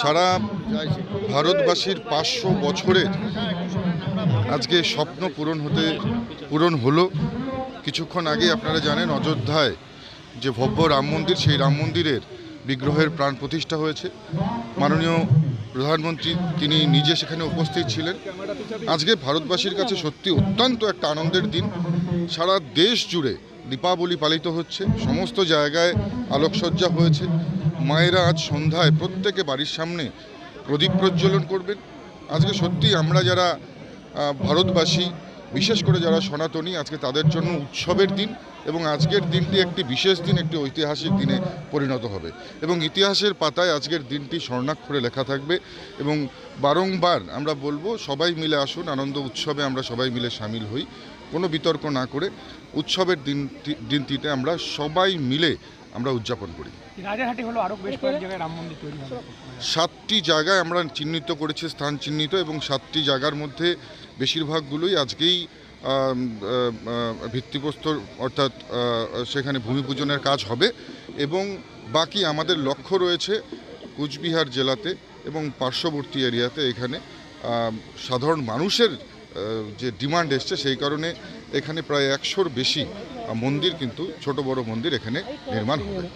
সারা ভারতবাসীর 500 বছরের আজকে স্বপ্ন পূরণ হলো। কিছুক্ষণ আগে আপনারা জানেন অযোধ্যায় যে ভব্য রাম মন্দির, সেই রাম মন্দিরের বিগ্রহের প্রাণ প্রতিষ্ঠা হয়েছে। মাননীয় প্রধানমন্ত্রী তিনি নিজে সেখানে উপস্থিত ছিলেন। আজকে ভারতবাসীর কাছে সত্যি অত্যন্ত একটা আনন্দের দিন। সারা দেশ জুড়ে দীপাবলি পালিত হচ্ছে, সমস্ত জায়গায় আলোকসজ্জা হয়েছে। মায়েরা আজ সন্ধ্যায় প্রত্যেকে বাড়ির সামনে প্রদীপ প্রজ্বলন করবেন। আজকে সত্যি আমরা যারা ভারতবাসী, বিশেষ করে যারা সনাতনী, আজকে তাদের জন্য উৎসবের দিন এবং আজকের দিনটি একটি বিশেষ দিন, একটি ঐতিহাসিক দিনে পরিণত হবে এবং ইতিহাসের পাতায় আজকের দিনটি স্বর্ণাক্ষরে লেখা থাকবে। এবং বারংবার আমরা বলবো, সবাই মিলে আসুন, আনন্দ উৎসবে আমরা সবাই মিলে সামিল হই, কোনো বিতর্ক না করে উৎসবের দিনটিতে আমরা সবাই মিলে আমরা উদযাপন করি। রাজারহাটে হলো আরও বেশ কয়েক জায়গায় রাম মন্দির তৈরি হবে। 7টি জায়গায় আমরা চিহ্নিত করেছি, স্থান চিহ্নিত, এবং 7টি জায়গার মধ্যে বেশিরভাগগুলোই আজকেই ভিত্তিপ্রস্তর অর্থাৎ সেখানে ভূমি পূজনের কাজ হবে এবং বাকি আমাদের লক্ষ্য রয়েছে কুচবিহার জেলাতে এবং পার্শ্ববর্তী এরিয়াতে। এখানে সাধারণ মানুষের যে ডিমান্ড এসছে, সেই কারণে এখানে প্রায় 100-র বেশি মন্দির, কিন্তু ছোট বড় মন্দির এখানে নির্মাণ হবে।